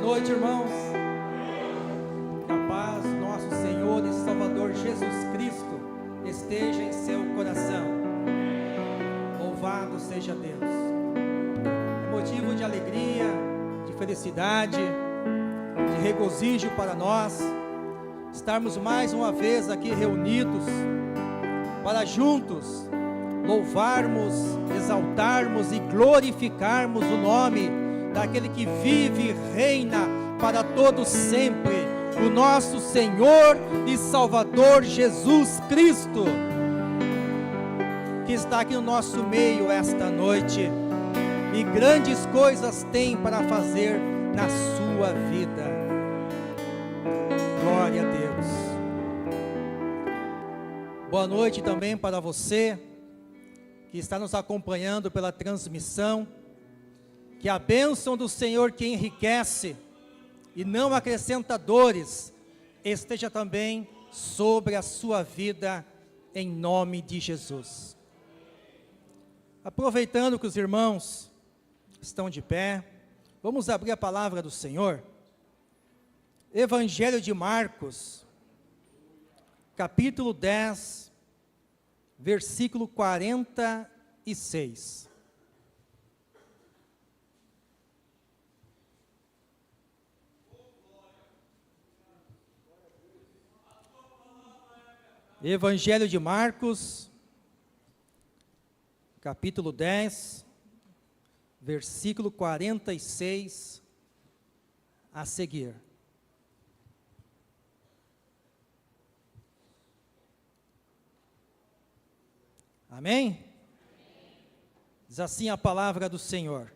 noite, irmãos. Que a paz do nosso Senhor e Salvador Jesus Cristo esteja em seu coração. Louvado seja Deus. É motivo de alegria, de felicidade, de regozijo para nós estarmos mais uma vez aqui reunidos para juntos louvarmos, exaltarmos e glorificarmos o nome daquele que vive e reina para todos sempre, o nosso Senhor e Salvador Jesus Cristo, que está aqui no nosso meio esta noite, e grandes coisas tem para fazer na sua vida. Glória a Deus. Boa noite também para você que está nos acompanhando pela transmissão. Que a bênção do Senhor, que enriquece e não acrescenta dores, esteja também sobre a sua vida, em nome de Jesus. Aproveitando que os irmãos estão de pé, vamos abrir a palavra do Senhor. Evangelho de Marcos, capítulo 10, versículo 46. Evangelho de Marcos, capítulo 10, versículo 46, a seguir. Amém? Diz assim a palavra do Senhor.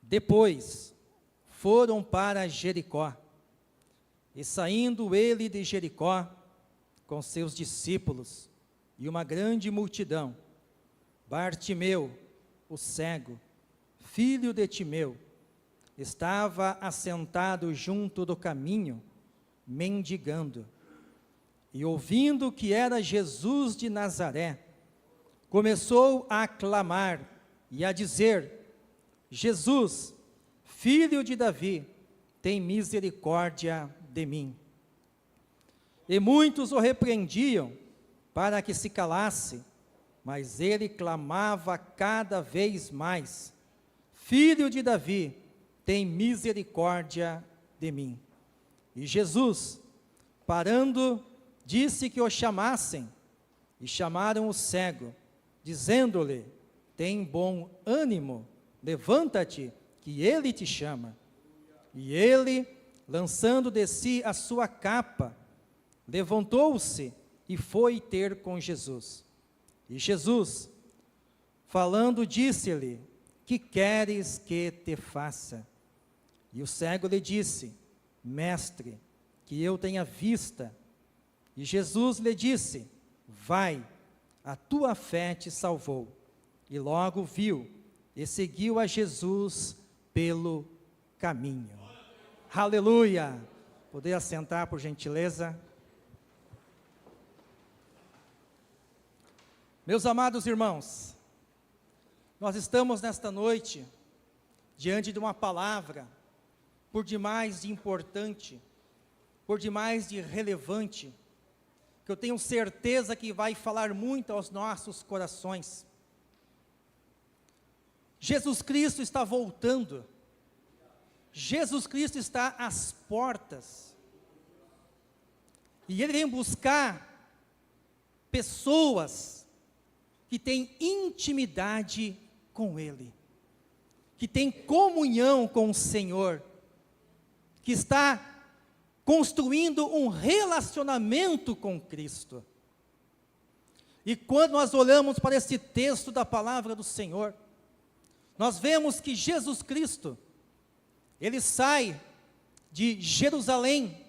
Depois foram para Jericó, e saindo ele de Jericó, com seus discípulos e uma grande multidão, Bartimeu, o cego, filho de Timeu, estava assentado junto do caminho, mendigando. E ouvindo que era Jesus de Nazaré, começou a clamar e a dizer: Jesus, filho de Davi, tem misericórdia de mim. E muitos o repreendiam para que se calasse, mas ele clamava cada vez mais: Filho de Davi, tem misericórdia de mim. E Jesus, parando, disse que o chamassem, e chamaram o cego, dizendo-lhe: tem bom ânimo, levanta-te, que ele te chama. E ele, lançando de si a sua capa, levantou-se e foi ter com Jesus. E Jesus, falando, disse-lhe: que queres que te faça? E o cego lhe disse: Mestre, que eu tenha vista. E Jesus lhe disse: vai, a tua fé te salvou. E logo viu e seguiu a Jesus pelo caminho. Aleluia! Poder assentar, por gentileza. Meus amados irmãos, nós estamos nesta noite diante de uma palavra por demais de importante, por demais de relevante, que eu tenho certeza que vai falar muito aos nossos corações. Jesus Cristo está voltando. Jesus Cristo está às portas. E Ele vem buscar pessoas que têm intimidade com Ele, que têm comunhão com o Senhor, que está construindo um relacionamento com Cristo. E quando nós olhamos para esse texto da palavra do Senhor, nós vemos que Jesus Cristo, Ele sai de Jerusalém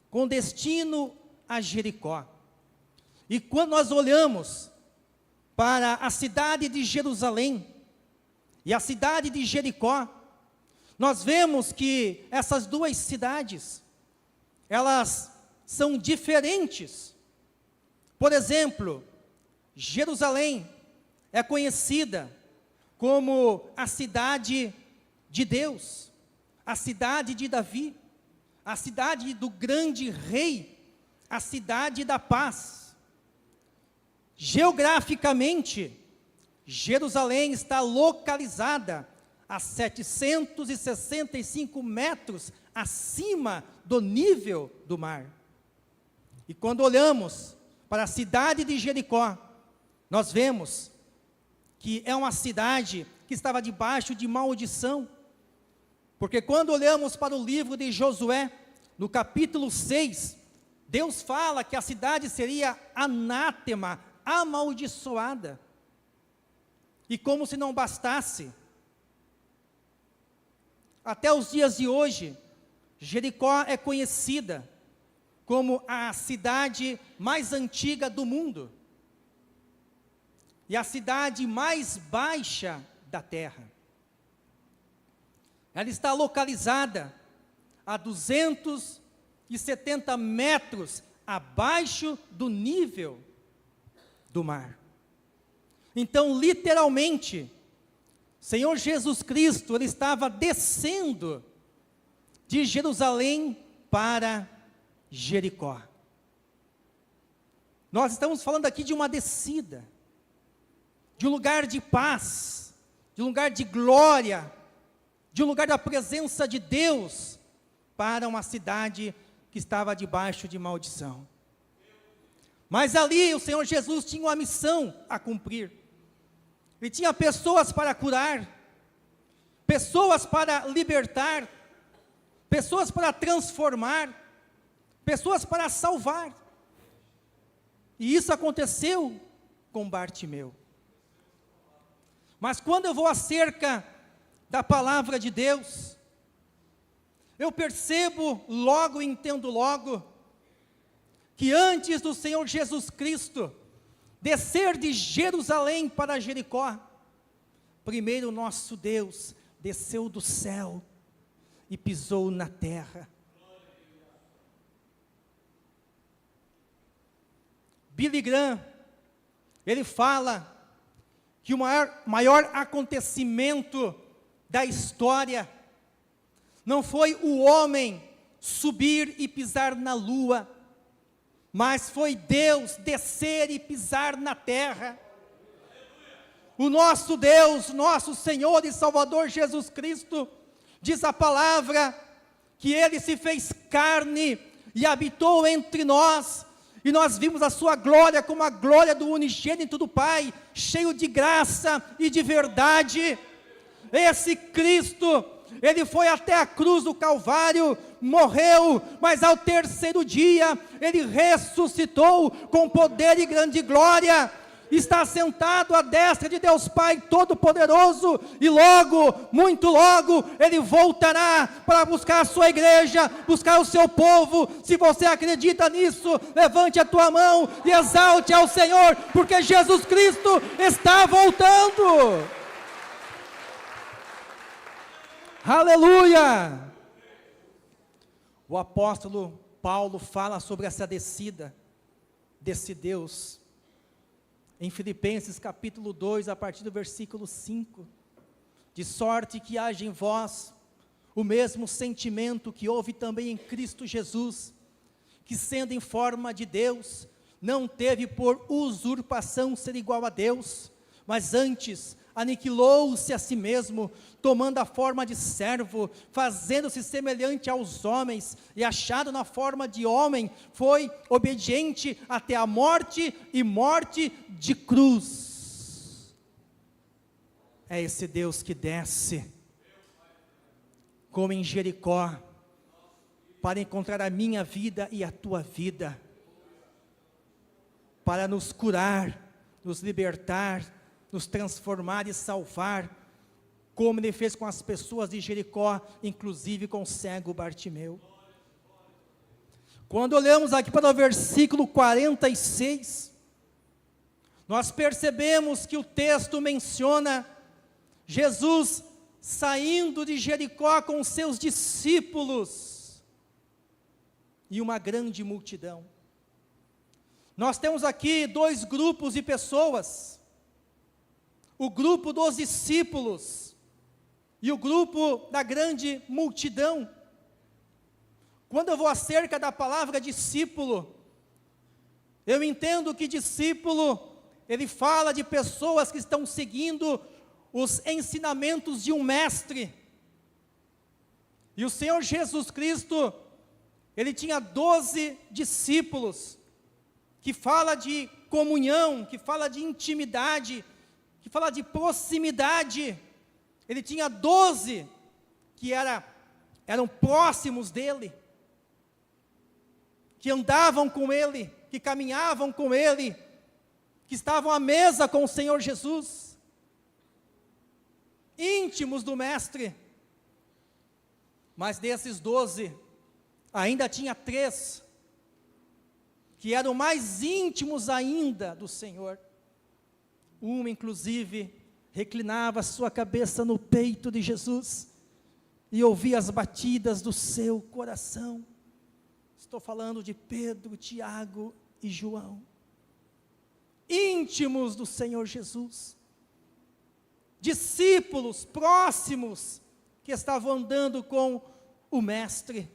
com destino a Jericó. E quando nós olhamos para a cidade de Jerusalém e a cidade de Jericó, nós vemos que essas duas cidades, elas são diferentes. Por exemplo, Jerusalém é conhecida como a cidade de Deus, a cidade de Davi, a cidade do grande rei, a cidade da paz. Geograficamente, Jerusalém está localizada a 765 metros acima do nível do mar. E quando olhamos para a cidade de Jericó, nós vemos que é uma cidade que estava debaixo de maldição, porque quando olhamos para o livro de Josué, no capítulo 6, Deus fala que a cidade seria anátema, amaldiçoada. E como se não bastasse, até os dias de hoje, Jericó é conhecida como a cidade mais antiga do mundo e a cidade mais baixa da terra. Ela está localizada a 270 metros abaixo do nível do mar. Então, literalmente, Senhor Jesus Cristo, Ele estava descendo de Jerusalém para Jericó. Nós estamos falando aqui de uma descida, de um lugar de paz, de um lugar de glória, de um lugar da presença de Deus, para uma cidade que estava debaixo de maldição. Mas ali o Senhor Jesus tinha uma missão a cumprir. Ele tinha pessoas para curar, pessoas para libertar, pessoas para transformar, pessoas para salvar. E isso aconteceu com Bartimeu. Mas quando eu vou acerca da palavra de Deus, eu percebo logo, entendo logo, que antes do Senhor Jesus Cristo descer de Jerusalém para Jericó, primeiro nosso Deus desceu do céu e pisou na terra. Billy Graham, ele fala que o maior acontecimento da história não foi o homem subir e pisar na lua, mas foi Deus descer e pisar na terra. O nosso Deus, nosso Senhor e Salvador Jesus Cristo, diz a palavra, que Ele se fez carne e habitou entre nós, e nós vimos a sua glória como a glória do unigênito do Pai, cheio de graça e de verdade. Esse Cristo, Ele foi até a cruz do Calvário, morreu, mas ao terceiro dia, Ele ressuscitou com poder e grande glória, está sentado à destra de Deus Pai Todo-Poderoso, e logo, muito logo, Ele voltará para buscar a sua igreja, buscar o seu povo. Se você acredita nisso, levante a tua mão e exalte ao Senhor, porque Jesus Cristo está voltando. Aleluia! O apóstolo Paulo fala sobre essa descida desse Deus em Filipenses capítulo 2, a partir do versículo 5, de sorte que haja em vós o mesmo sentimento que houve também em Cristo Jesus, que sendo em forma de Deus, não teve por usurpação ser igual a Deus, mas antes aniquilou-se a si mesmo, tomando a forma de servo, fazendo-se semelhante aos homens, e achado na forma de homem, foi obediente até a morte, e morte de cruz. É esse Deus que desce, como em Jericó, para encontrar a minha vida e a tua vida, para nos curar, nos libertar, nos transformar e salvar, como Ele fez com as pessoas de Jericó, inclusive com o cego Bartimeu. Quando olhamos aqui para o versículo 46, nós percebemos que o texto menciona Jesus saindo de Jericó com seus discípulos e uma grande multidão. Nós temos aqui dois grupos de pessoas: o grupo dos discípulos e o grupo da grande multidão. Quando eu vou acerca da palavra discípulo, eu entendo que discípulo, ele fala de pessoas que estão seguindo os ensinamentos de um mestre. E o Senhor Jesus Cristo, ele tinha 12 discípulos, que fala de comunhão, que fala de intimidade, que fala de proximidade. Ele tinha 12 que eram próximos dele, que andavam com ele, que caminhavam com ele, que estavam à mesa com o Senhor Jesus, íntimos do mestre. Mas desses 12, ainda tinha 3, que eram mais íntimos ainda do Senhor. Uma, inclusive, reclinava sua cabeça no peito de Jesus, e ouvia as batidas do seu coração. Estou falando de Pedro, Tiago e João, íntimos do Senhor Jesus, discípulos próximos, que estavam andando com o mestre.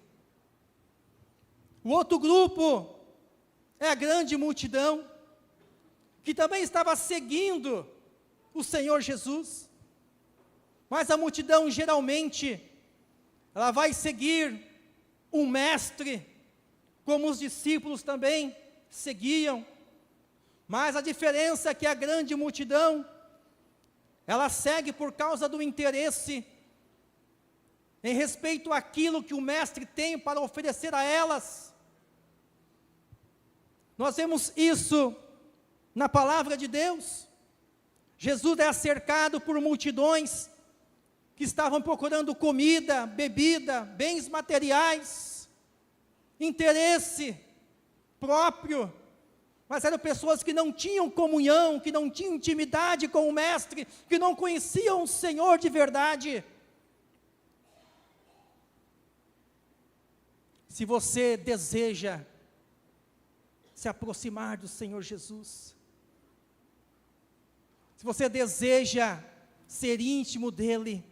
O outro grupo é a grande multidão, que também estava seguindo o Senhor Jesus. Mas a multidão geralmente, ela vai seguir um mestre, como os discípulos também seguiam. Mas a diferença é que a grande multidão, ela segue por causa do interesse em respeito àquilo que o mestre tem para oferecer a elas. Nós vemos isso na palavra de Deus. Jesus é cercado por multidões que estavam procurando comida, bebida, bens materiais, interesse próprio, mas eram pessoas que não tinham comunhão, que não tinham intimidade com o mestre, que não conheciam o Senhor de verdade. Se você deseja se aproximar do Senhor Jesus, se você deseja ser íntimo dEle,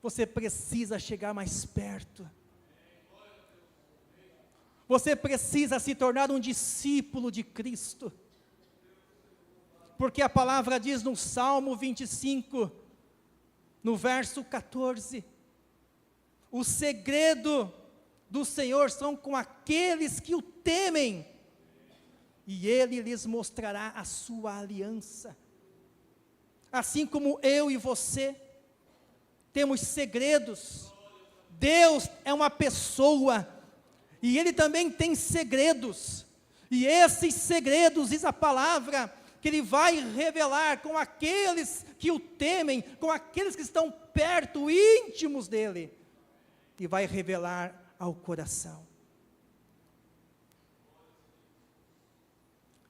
você precisa chegar mais perto. Você precisa se tornar um discípulo de Cristo. Porque a palavra diz no Salmo 25, no verso 14, o segredo do Senhor são com aqueles que o temem, e Ele lhes mostrará a sua aliança. Assim como eu e você temos segredos, Deus é uma pessoa, e Ele também tem segredos, e esses segredos, diz a palavra, que Ele vai revelar com aqueles que o temem, com aqueles que estão perto, íntimos dEle, e vai revelar ao coração.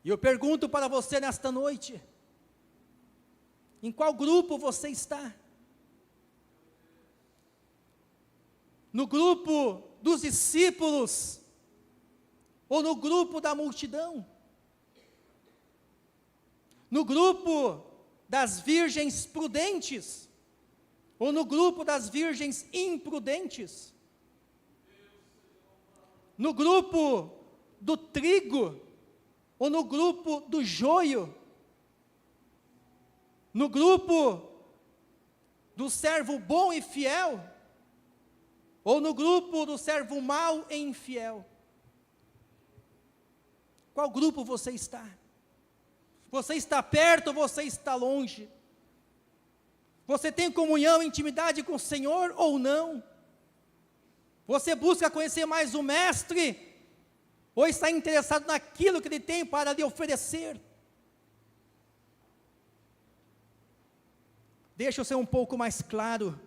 E eu pergunto para você nesta noite, em qual grupo você está? No grupo dos discípulos, ou no grupo da multidão? No grupo das virgens prudentes, ou no grupo das virgens imprudentes? No grupo do trigo, ou no grupo do joio? No grupo do servo bom e fiel, ou no grupo do servo mau e infiel? Qual grupo você está? Você está perto ou você está longe? Você tem comunhão e intimidade com o Senhor ou não? Você busca conhecer mais o mestre, ou está interessado naquilo que Ele tem para lhe oferecer? Deixa eu ser um pouco mais claro.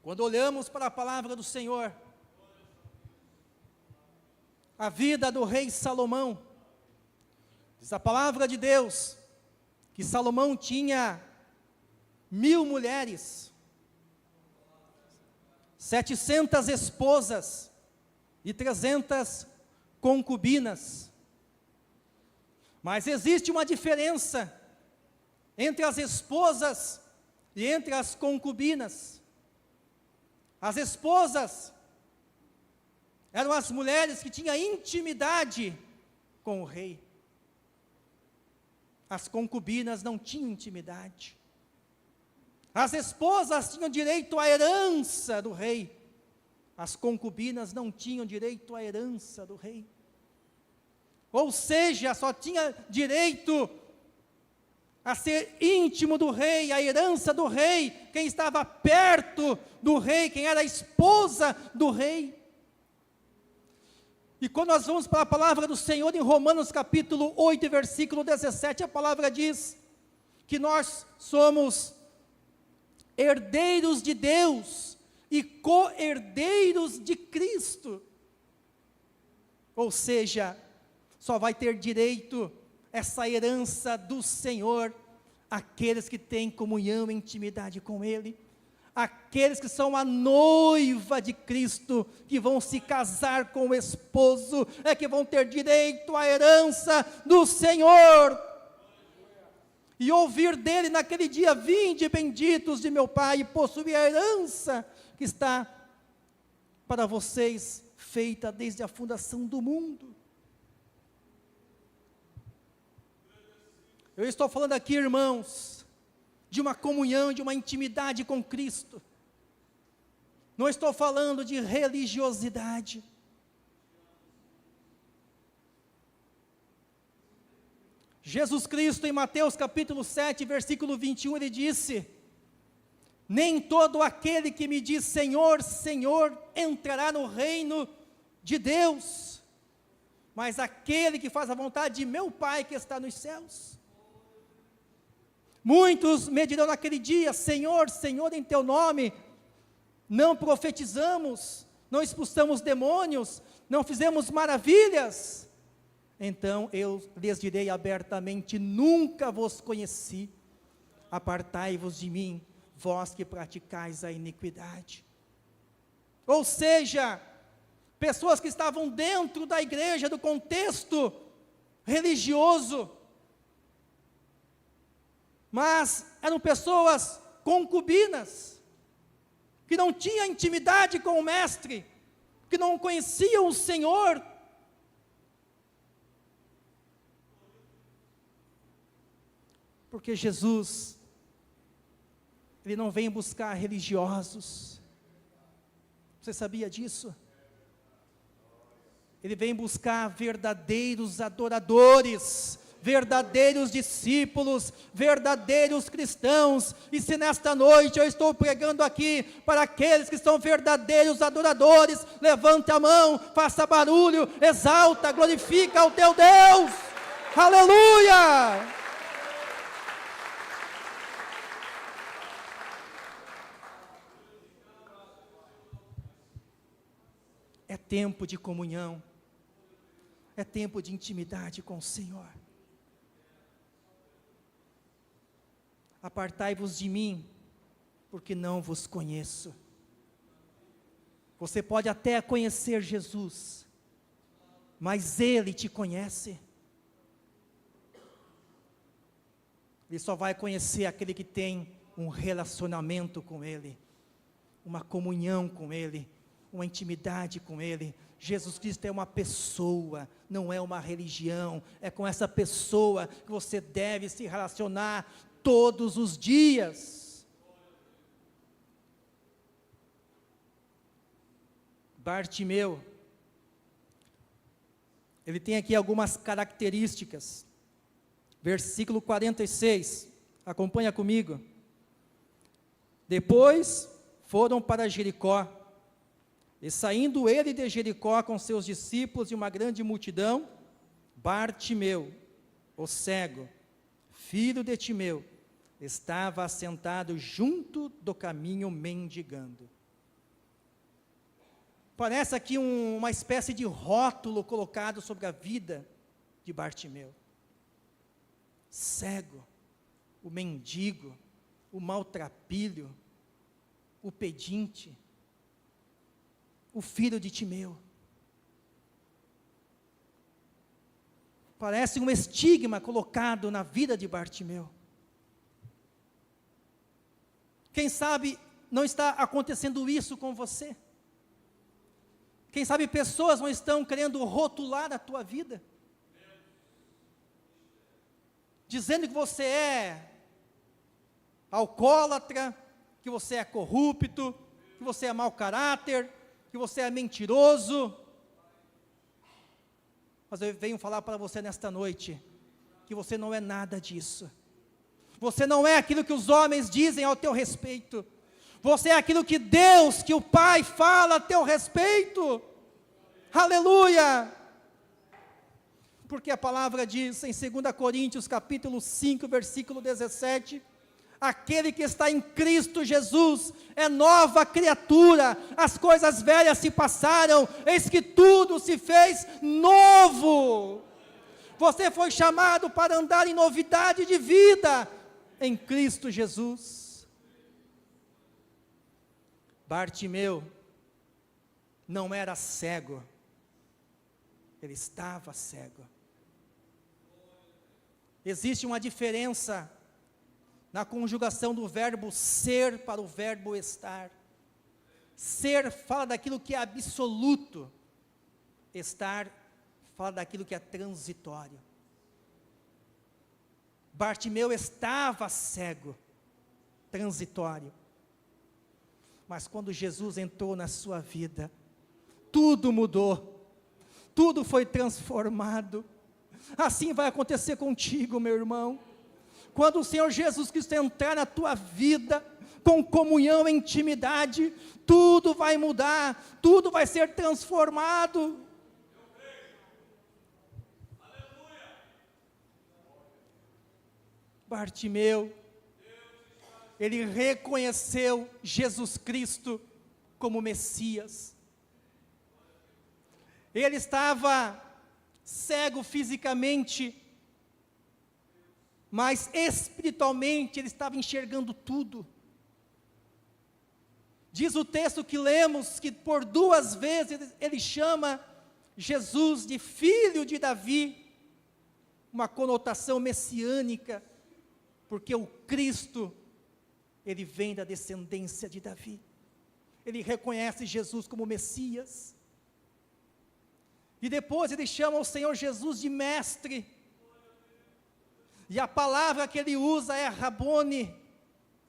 Quando olhamos para a palavra do Senhor, a vida do rei Salomão, diz a palavra de Deus, que Salomão tinha 1000 mulheres, 700 esposas e 300 concubinas. Mas existe uma diferença entre as esposas E entre as concubinas, as esposas eram as mulheres que tinham intimidade com o rei. As concubinas não tinham intimidade. As esposas tinham direito à herança do rei. As concubinas não tinham direito à herança do rei. Ou seja, só tinha direito a ser íntimo do rei, a herança do rei, quem estava perto do rei, quem era a esposa do rei. E quando nós vamos para a palavra do Senhor em Romanos capítulo 8, versículo 17, a palavra diz que nós somos herdeiros de Deus e co-herdeiros de Cristo. Ou seja, só vai ter direito essa herança do Senhor aqueles que têm comunhão e intimidade com Ele, aqueles que são a noiva de Cristo, que vão se casar com o esposo, é que vão ter direito à herança do Senhor, e ouvir dele naquele dia: vinde benditos de meu Pai, e possuir a herança que está para vocês, feita desde a fundação do mundo. Eu estou falando aqui, irmãos, de uma comunhão, de uma intimidade com Cristo. Não estou falando de religiosidade. Jesus Cristo, em Mateus capítulo 7, versículo 21, ele disse: nem todo aquele que me diz Senhor, Senhor, entrará no reino de Deus, mas aquele que faz a vontade de meu Pai que está nos céus. Muitos me dirão naquele dia: Senhor, Senhor, em teu nome não profetizamos, não expulsamos demônios, não fizemos maravilhas. Então eu lhes direi abertamente: nunca vos conheci, apartai-vos de mim, vós que praticais a iniquidade. Ou seja, pessoas que estavam dentro da igreja, do contexto religioso, mas eram pessoas concubinas, que não tinham intimidade com o mestre, que não conheciam o Senhor. Porque Jesus, Ele não vem buscar religiosos. Você sabia disso? Ele vem buscar verdadeiros adoradores, verdadeiros discípulos, verdadeiros cristãos. E se nesta noite eu estou pregando aqui para aqueles que são verdadeiros adoradores, levante a mão, faça barulho, exalta, glorifica o teu Deus. Aleluia! É tempo de comunhão, é tempo de intimidade com o Senhor. Apartai-vos de mim, porque não vos conheço. Você pode até conhecer Jesus, mas Ele te conhece. Ele só vai conhecer aquele que tem um relacionamento com Ele, uma comunhão com Ele, uma intimidade com Ele. Jesus Cristo é uma pessoa, não é uma religião. É com essa pessoa que você deve se relacionar todos os dias. Bartimeu, ele tem aqui algumas características. Versículo 46, acompanha comigo. Depois foram para Jericó, e saindo ele de Jericó com seus discípulos e uma grande multidão, Bartimeu, o cego, filho de Timeu, estava assentado junto do caminho mendigando. Parece aqui uma espécie de rótulo colocado sobre a vida de Bartimeu. Cego, o mendigo, o maltrapilho, o pedinte, o filho de Timeu. Parece um estigma colocado na vida de Bartimeu. Quem sabe não está acontecendo isso com você? Quem sabe pessoas não estão querendo rotular a tua vida, dizendo que você é alcoólatra, que você é corrupto, que você é mau caráter, que você é mentiroso. Mas eu venho falar para você nesta noite, que você não é nada disso. Você não é aquilo que os homens dizem ao teu respeito. Você é aquilo que Deus, que o Pai fala a teu respeito. Aleluia! Porque a palavra diz em 2 Coríntios capítulo 5, versículo 17, aquele que está em Cristo Jesus é nova criatura, as coisas velhas se passaram, eis que tudo se fez novo. Você foi chamado para andar em novidade de vida em Cristo Jesus. Bartimeu não era cego, ele estava cego. Existe uma diferença na conjugação do verbo ser para o verbo estar. Ser fala daquilo que é absoluto, estar fala daquilo que é transitório. Bartimeu estava cego, transitório. Mas quando Jesus entrou na sua vida, tudo mudou, tudo foi transformado. Assim vai acontecer contigo, meu irmão. Quando o Senhor Jesus Cristo entrar na tua vida, com comunhão e intimidade, tudo vai mudar, tudo vai ser transformado. Bartimeu, ele reconheceu Jesus Cristo como Messias. Ele estava cego fisicamente, mas espiritualmente ele estava enxergando tudo. Diz o texto que lemos, que por 2 vezes ele chama Jesus de filho de Davi, uma conotação messiânica, porque o Cristo, ele vem da descendência de Davi. Ele reconhece Jesus como Messias. E depois ele chama o Senhor Jesus de mestre. E a palavra que ele usa é Rabone,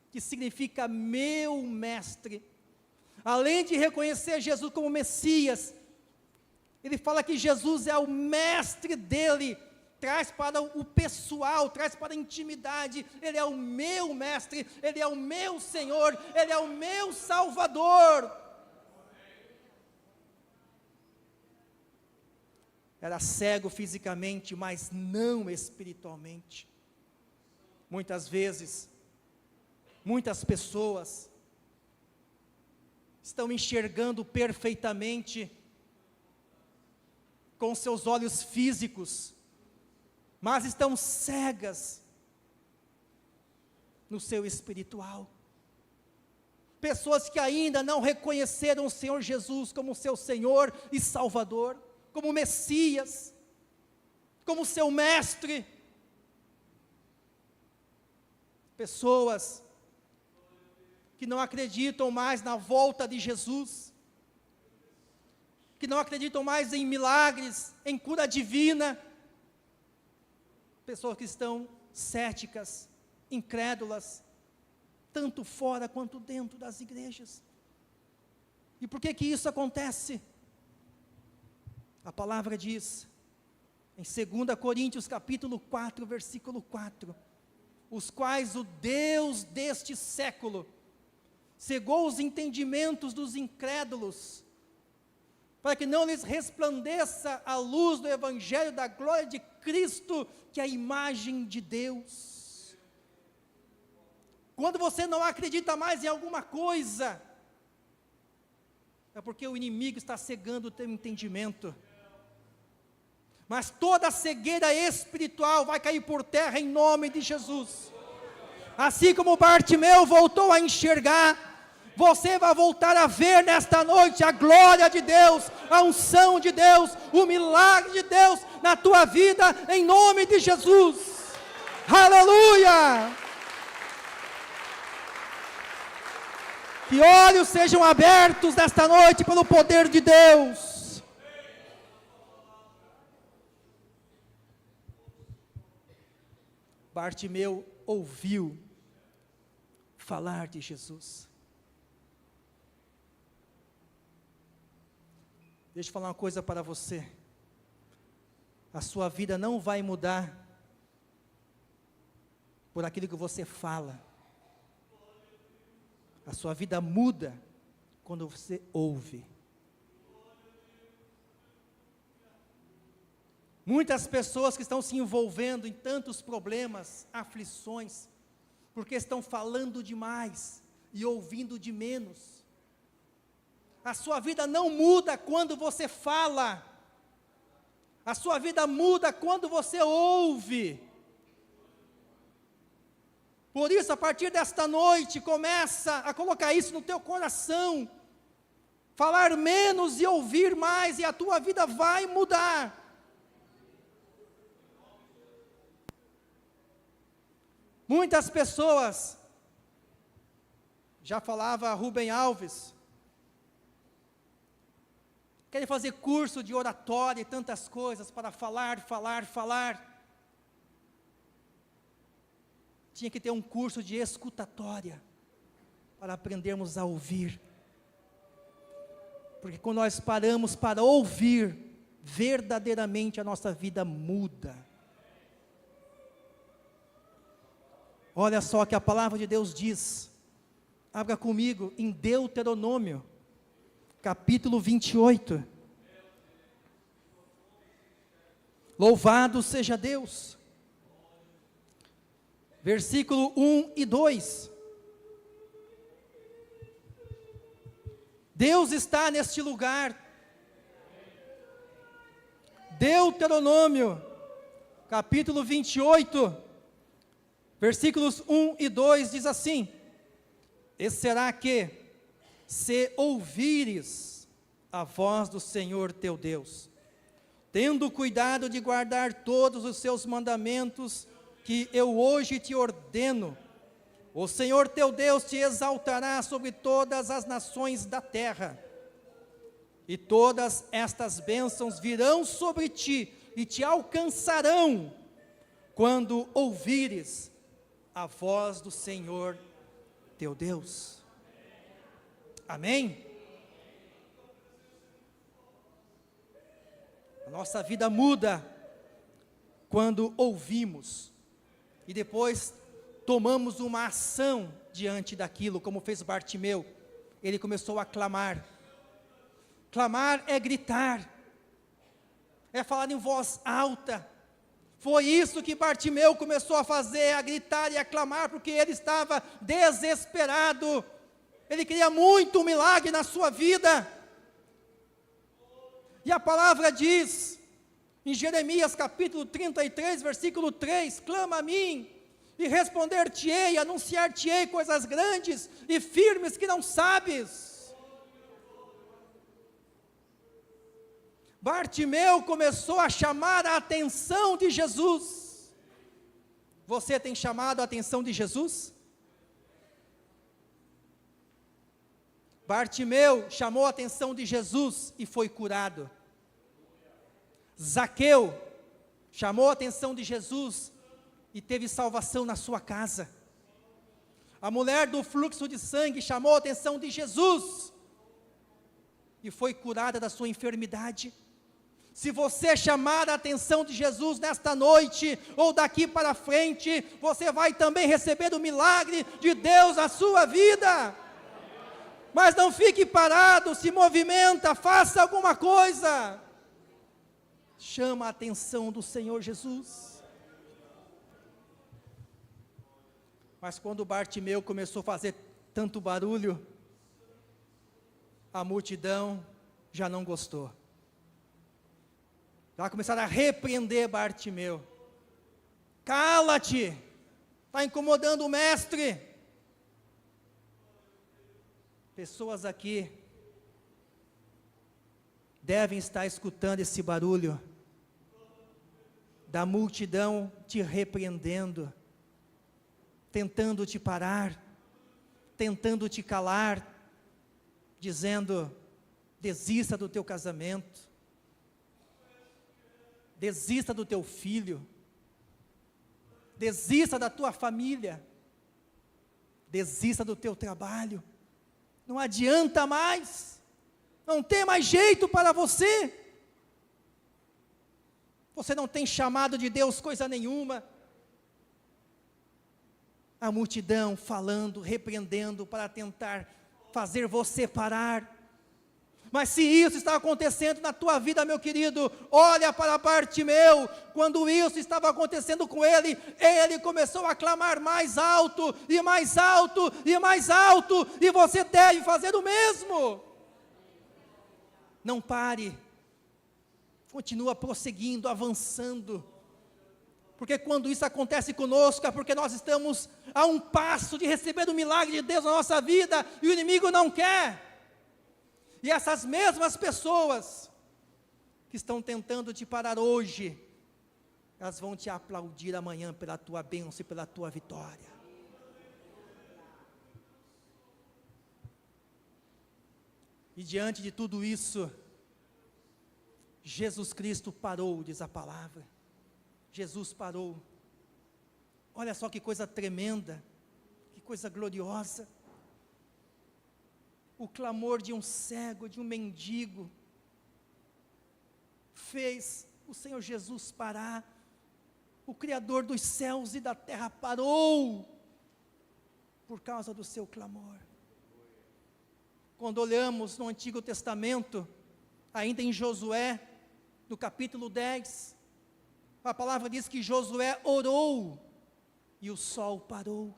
que significa meu mestre. Além de reconhecer Jesus como Messias, ele fala que Jesus é o mestre dele, traz para o pessoal, traz para a intimidade. Ele é o meu mestre, ele é o meu Senhor, ele é o meu Salvador. Era cego fisicamente, mas não espiritualmente. Muitas vezes, muitas pessoas estão enxergando perfeitamente com seus olhos físicos, mas estão cegas no seu espiritual. Pessoas que ainda não reconheceram o Senhor Jesus como seu Senhor e Salvador, como Messias, como seu mestre. Pessoas que não acreditam mais na volta de Jesus, que não acreditam mais em milagres, em cura divina. Pessoas que estão céticas, incrédulas, tanto fora quanto dentro das igrejas. E por que que isso acontece? A palavra diz, em 2 Coríntios capítulo 4, versículo 4, os quais o Deus deste século cegou os entendimentos dos incrédulos, para que não lhes resplandeça a luz do evangelho da glória de Cristo, que é a imagem de Deus. Quando você não acredita mais em alguma coisa, é porque o inimigo está cegando o teu entendimento. Mas toda a cegueira espiritual vai cair por terra em nome de Jesus. Assim como Bartimeu voltou a enxergar, você vai voltar a ver nesta noite a glória de Deus, a unção de Deus, o milagre de Deus na tua vida, em nome de Jesus. Aleluia! Que olhos sejam abertos nesta noite pelo poder de Deus. Bartimeu ouviu falar de Jesus. Deixa eu falar uma coisa para você. A sua vida não vai mudar por aquilo que você fala. A sua vida muda quando você ouve. Muitas pessoas que estão se envolvendo em tantos problemas, aflições, porque estão falando demais e ouvindo de menos. A sua vida não muda quando você fala. A sua vida muda quando você ouve. Por isso, a partir desta noite, começa a colocar isso no teu coração. Falar menos e ouvir mais, e a tua vida vai mudar. Muitas pessoas, já falava Rubem Alves, querem fazer curso de oratória e tantas coisas para falar. Tinha que ter um curso de escutatória, para aprendermos a ouvir. Porque quando nós paramos para ouvir, verdadeiramente a nossa vida muda. Olha só o que a palavra de Deus diz. Abra comigo em Deuteronômio, capítulo 28. Louvado seja Deus. Versículo 1 e 2. Deus está neste lugar. Deuteronômio, capítulo 28, versículos 1 e 2 diz assim: E será que, se ouvires a voz do Senhor teu Deus, tendo cuidado de guardar todos os seus mandamentos, que eu hoje te ordeno, o Senhor teu Deus te exaltará sobre todas as nações da terra, e todas estas bênçãos virão sobre ti, e te alcançarão, quando ouvires a voz do Senhor teu Deus. Amém? A nossa vida muda quando ouvimos, e depois tomamos uma ação diante daquilo, como fez Bartimeu. Ele começou a clamar. Clamar é gritar, é falar em voz alta. Foi isso que Bartimeu começou a fazer, a gritar e a clamar, porque ele estava desesperado. Ele queria muito um milagre na sua vida. E a palavra diz, em Jeremias capítulo 33, versículo 3, clama a mim, e responder-te-ei, anunciar-te-ei coisas grandes e firmes que não sabes. Bartimeu começou a chamar a atenção de Jesus. Você tem chamado a atenção de Jesus? Bartimeu chamou a atenção de Jesus e foi curado. Zaqueu chamou a atenção de Jesus e teve salvação na sua casa. A mulher do fluxo de sangue chamou a atenção de Jesus e foi curada da sua enfermidade. Se você chamar a atenção de Jesus nesta noite, ou daqui para frente, você vai também receber o milagre de Deus na sua vida. Mas não fique parado, se movimenta, faça alguma coisa. Chama a atenção do Senhor Jesus. Mas quando Bartimeu começou a fazer tanto barulho, a multidão já não gostou. Já começaram a repreender Bartimeu. Cala-te, está incomodando o mestre. Pessoas aqui devem estar escutando esse barulho da multidão te repreendendo, tentando te parar, tentando te calar, dizendo: desista do teu casamento, desista do teu filho, desista da tua família, desista do teu trabalho, não adianta mais, não tem mais jeito para você, você não tem chamado de Deus coisa nenhuma. A multidão falando, repreendendo para tentar fazer você parar. Mas se isso está acontecendo na tua vida, meu querido, olha para Bartimeu. Quando isso estava acontecendo com ele, ele começou a clamar mais alto, e mais alto, e mais alto, e você deve fazer o mesmo. Não pare, continua prosseguindo, avançando, porque quando isso acontece conosco, é porque nós estamos a um passo de receber o milagre de Deus na nossa vida, e o inimigo não quer. E essas mesmas pessoas que estão tentando te parar hoje, elas vão te aplaudir amanhã pela tua bênção e pela tua vitória. E diante de tudo isso, Jesus Cristo parou, diz a palavra. Jesus parou. Olha só que coisa tremenda, que coisa gloriosa. O clamor de um cego, de um mendigo, fez o Senhor Jesus parar. O Criador dos céus e da terra parou, por causa do seu clamor. Quando olhamos no Antigo Testamento, ainda em Josué, no capítulo 10, a palavra diz que Josué orou, e o sol parou.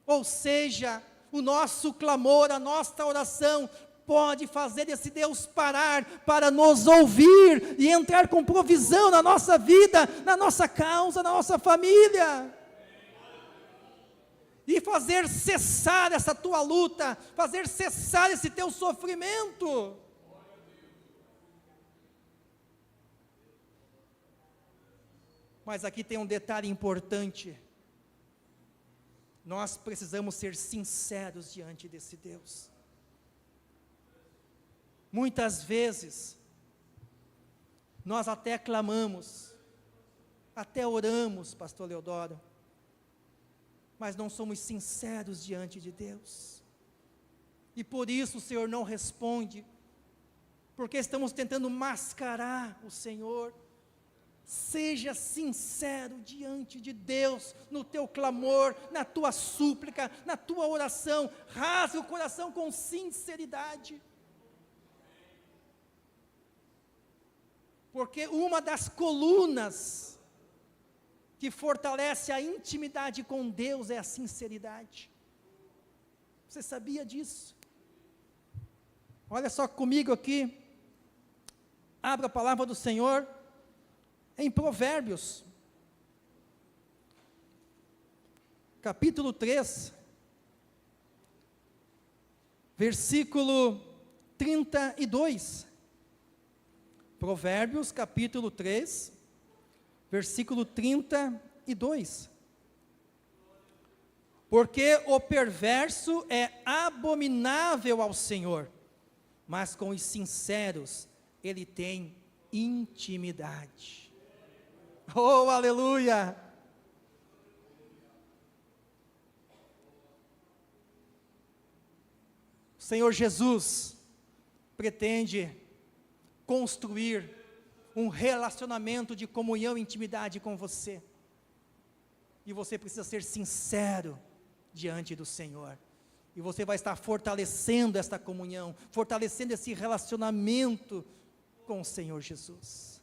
Ou seja, o nosso clamor, a nossa oração, pode fazer esse Deus parar, para nos ouvir, e entrar com provisão na nossa vida, na nossa causa, na nossa família, e fazer cessar essa tua luta, fazer cessar esse teu sofrimento. Mas aqui tem um detalhe importante, nós precisamos ser sinceros diante desse Deus. Muitas vezes, nós até clamamos, até oramos, pastor Leodoro, mas não somos sinceros diante de Deus, e por isso o Senhor não responde, porque estamos tentando mascarar o Senhor. Seja sincero diante de Deus, no teu clamor, na tua súplica, na tua oração, rasgue o coração com sinceridade, porque uma das colunas que fortalece a intimidade com Deus é a sinceridade. Você sabia disso? Olha só comigo aqui, abra a palavra do Senhor, em Provérbios, capítulo 3, versículo 32, Provérbios, capítulo 3, versículo 32, porque o perverso é abominável ao Senhor, mas com os sinceros ele tem intimidade. Oh, aleluia! O Senhor Jesus pretende construir um relacionamento de comunhão e intimidade com você, e você precisa ser sincero diante do Senhor, e você vai estar fortalecendo esta comunhão, fortalecendo esse relacionamento com o Senhor Jesus.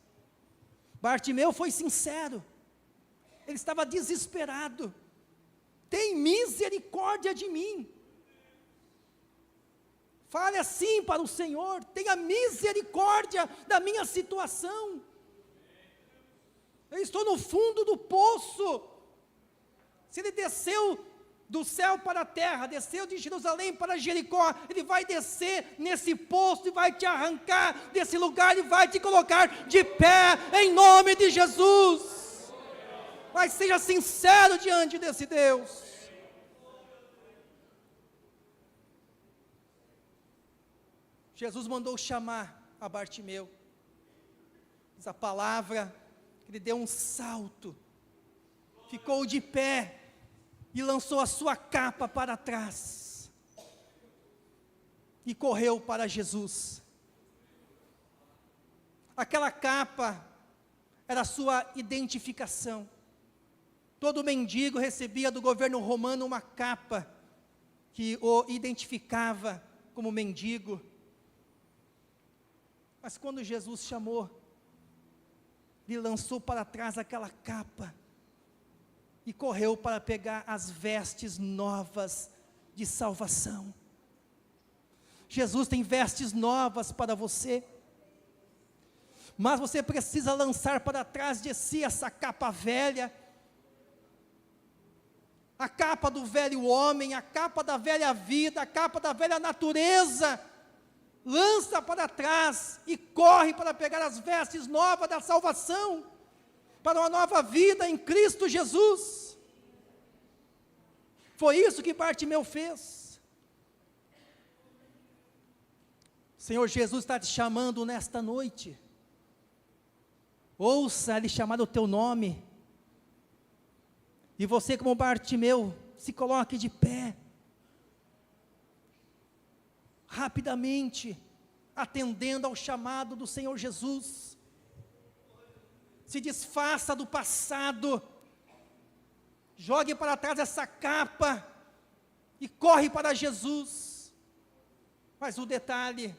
Bartimeu foi sincero, ele estava desesperado, tem misericórdia de mim, fale assim para o Senhor, tenha misericórdia da minha situação, eu estou no fundo do poço. Se ele desceu do céu para a terra, desceu de Jerusalém para Jericó, ele vai descer nesse poço e vai te arrancar desse lugar e vai te colocar de pé, em nome de Jesus. Mas seja sincero diante desse Deus. Jesus mandou chamar a Bartimeu. Diz a palavra que ele deu um salto, ficou de pé e lançou a sua capa para trás e correu para Jesus. Aquela capa era a sua identificação. Todo mendigo recebia do governo romano uma capa que o identificava como mendigo. Mas quando Jesus chamou, ele lançou para trás aquela capa e correu para pegar as vestes novas de salvação. Jesus tem vestes novas para você, mas você precisa lançar para trás de si essa capa velha, a capa do velho homem, a capa da velha vida, a capa da velha natureza. Lança para trás e corre para pegar as vestes novas da salvação, para uma nova vida em Cristo Jesus. Foi isso que Bartimeu fez. O Senhor Jesus está te chamando nesta noite. Ouça Ele chamar o teu nome. E você, como Bartimeu, se coloque de pé. Rapidamente, atendendo ao chamado do Senhor Jesus. Se desfaça do passado, jogue para trás essa capa e corre para Jesus. Mas o detalhe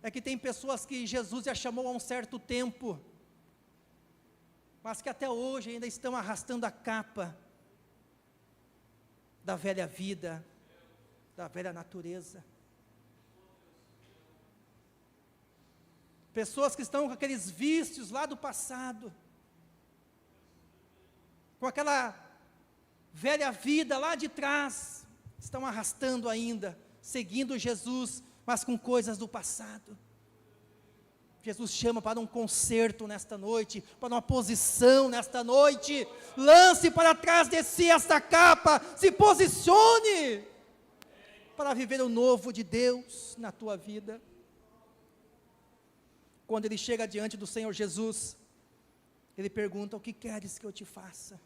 é que tem pessoas que Jesus já chamou há um certo tempo, mas que até hoje ainda estão arrastando a capa da velha vida, da velha natureza. Pessoas que estão com aqueles vícios lá do passado, com aquela velha vida lá de trás, estão arrastando ainda, seguindo Jesus, mas com coisas do passado. Jesus chama para um conserto nesta noite, para uma posição nesta noite. Lance para trás de si esta capa, se posicione para viver o novo de Deus na tua vida. Quando ele chega diante do Senhor Jesus, ele pergunta: o que queres que eu te faça?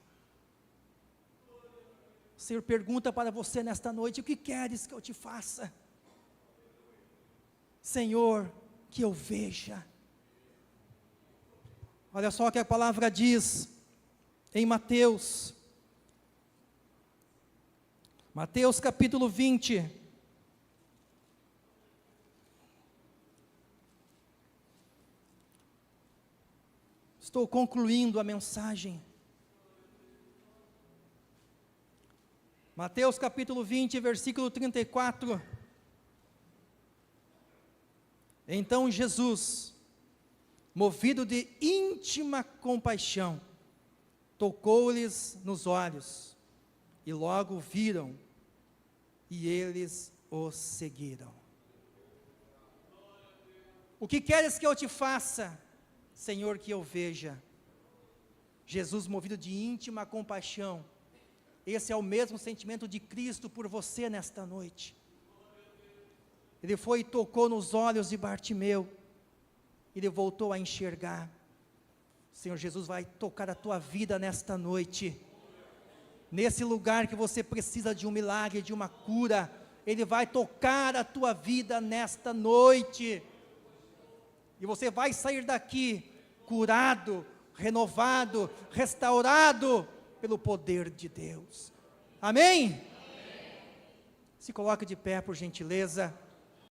O Senhor pergunta para você nesta noite: o que queres que eu te faça? Senhor, que eu veja. Olha só o que a palavra diz em Mateus capítulo 20. Estou concluindo a mensagem. Mateus capítulo 20, versículo 34. Então Jesus, movido de íntima compaixão, tocou-lhes nos olhos, e logo viram, e eles o seguiram. O que queres que eu te faça, Senhor, que eu veja? Jesus, movido de íntima compaixão, esse é o mesmo sentimento de Cristo por você nesta noite. Ele foi e tocou nos olhos de Bartimeu, ele voltou a enxergar. O Senhor Jesus vai tocar a tua vida nesta noite, nesse lugar que você precisa de um milagre, de uma cura. Ele vai tocar a tua vida nesta noite, e você vai sair daqui curado, renovado, restaurado pelo poder de Deus. Amém? Se coloque de pé, por gentileza.